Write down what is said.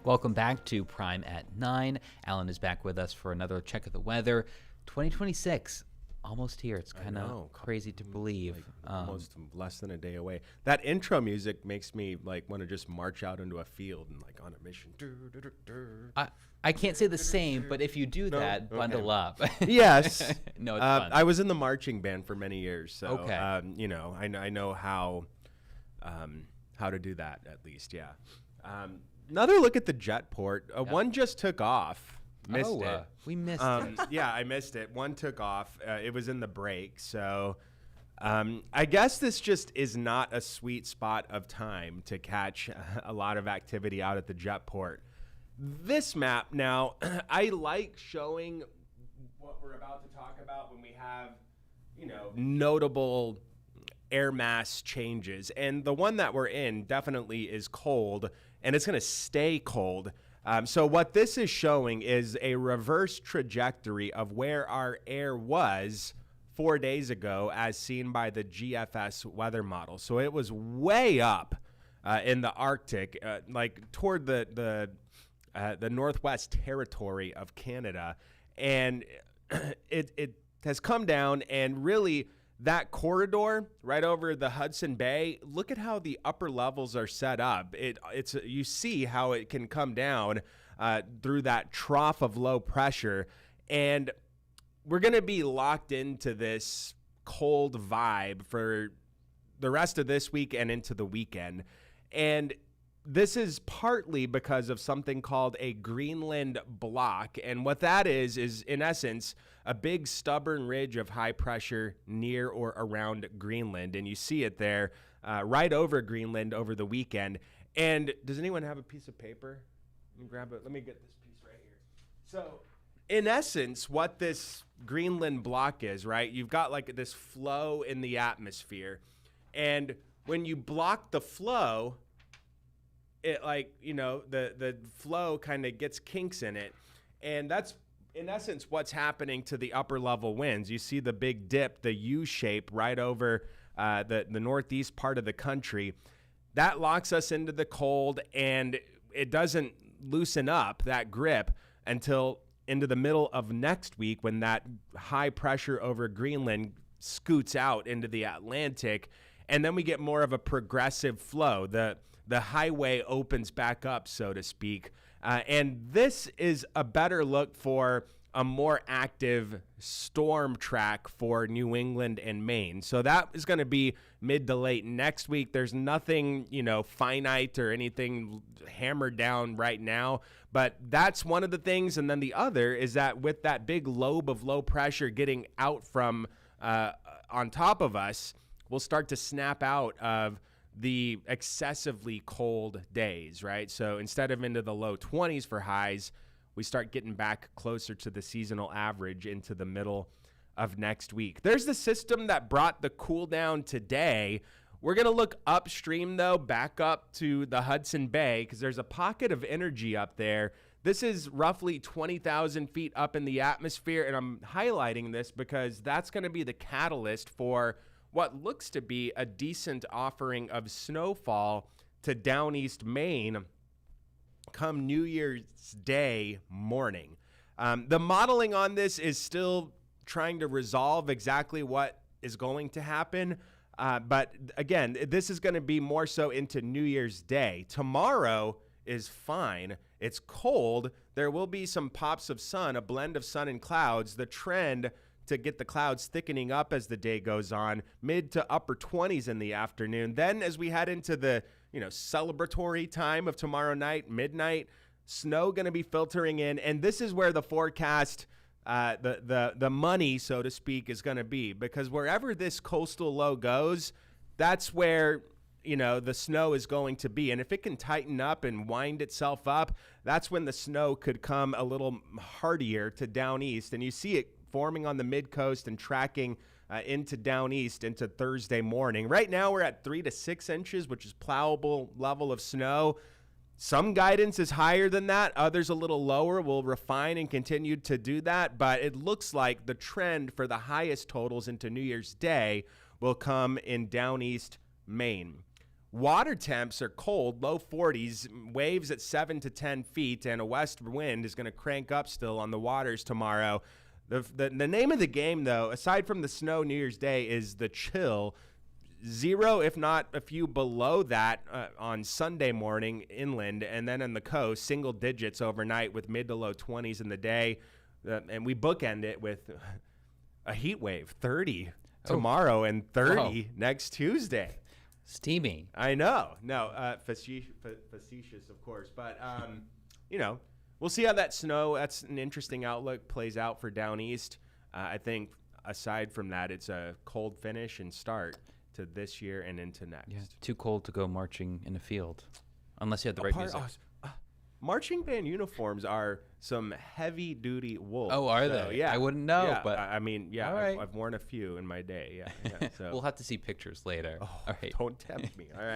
Welcome back to Prime at 9. Alan is back with us for another check of the weather. 2026, almost here. It's kind of crazy to believe. Almost less than a day away. That intro music makes me want to just march out into a field and on a mission. I can't say the same, but if you do that, bundle up. Yes. No, it's fun. I was in the marching band for many years, so Okay. I know how to do that at least. Yeah. Another look at the jetport. One just took off. Missed it. We missed it. Yeah, I missed it. One took off. It was in the break. So I guess this just is not a sweet spot of time to catch a lot of activity out at the jetport. This map now, I like showing what we're about to talk about when we have, notable air mass changes. And the one that we're in definitely is cold, and it's going to stay cold. So what this is showing is a reverse trajectory of where our air was 4 days ago as seen by the GFS weather model. So it was way up in the Arctic, toward the Northwest Territory of Canada. And it has come down, and really that corridor right over the Hudson Bay, look at how the upper levels are set up. You see how it can come down through that trough of low pressure. And we're going to be locked into this cold vibe for the rest of this week and into the weekend. And this is partly because of something called a Greenland block. And what that is in essence, a big stubborn ridge of high pressure near or around Greenland. And you see it there right over Greenland over the weekend. And does anyone have a piece of paper? Let me grab it. Let me get this piece right here. So in essence, what this Greenland block is, right? You've got this flow in the atmosphere. And when you block the flow, it the flow kind of gets kinks in it. And that's in essence what's happening to the upper level winds. You see the big dip, the U shape right over the northeast part of the country. That locks us into the cold, and it doesn't loosen up that grip until into the middle of next week, when that high pressure over Greenland scoots out into the Atlantic. And then we get more of a progressive flow. The highway opens back up, so to speak. And this is a better look for a more active storm track for New England and Maine. So that is going to be mid to late next week. There's nothing, finite or anything hammered down right now, but that's one of the things. And then the other is that with that big lobe of low pressure getting out from on top of us, we'll start to snap out of the excessively cold days, right? So instead of into the low 20s for highs, we start getting back closer to the seasonal average into the middle of next week. There's the system that brought the cool down today. We're going to look upstream, though, back up to the Hudson Bay, because there's a pocket of energy up there. This is roughly 20,000 feet up in the atmosphere, and I'm highlighting this because that's going to be the catalyst for what looks to be a decent offering of snowfall to down east Maine come New Year's Day morning. The modeling on this is still trying to resolve exactly what is going to happen. But again, this is going to be more so into New Year's Day. Tomorrow is fine. It's cold. There will be some pops of sun, a blend of sun and clouds. The trend to get the clouds thickening up as the day goes on, mid to upper 20s in the afternoon. Then as we head into the celebratory time of tomorrow night, midnight, snow going to be filtering in. And this is where the forecast, the money, so to speak, is going to be, because wherever this coastal low goes, that's where the snow is going to be. And if it can tighten up and wind itself up, that's when the snow could come a little hardier to down east. And you see it forming on the mid-coast and tracking into down east into Thursday morning. Right now we're at 3 to 6 inches, which is plowable level of snow. Some guidance is higher than that. Others a little lower. We'll refine and continue to do that. But it looks like the trend for the highest totals into New Year's Day will come in down east Maine. Water temps are cold, low 40s, waves at 7 to 10 feet, and a west wind is going to crank up still on the waters tomorrow. The name of the game, though, aside from the snow New Year's Day, is the chill. 0, if not a few below that on Sunday morning inland, and then on the coast, single digits overnight with mid to low 20s in the day. And we bookend it with a heat wave, 30 tomorrow and 30 next Tuesday. Steamy. I know. No, facetious, of course. But, we'll see how that snow, that's an interesting outlook, plays out for down east. I think aside from that, it's a cold finish and start to this year and into next. Yeah, too cold to go marching in a field unless you have the right music. Marching band uniforms are some heavy-duty wool. Oh, are they? Yeah. I wouldn't know. Yeah, but I mean, yeah, all right. I've worn a few in my day. Yeah. So. We'll have to see pictures later. Oh, all right. Don't tempt me. All right.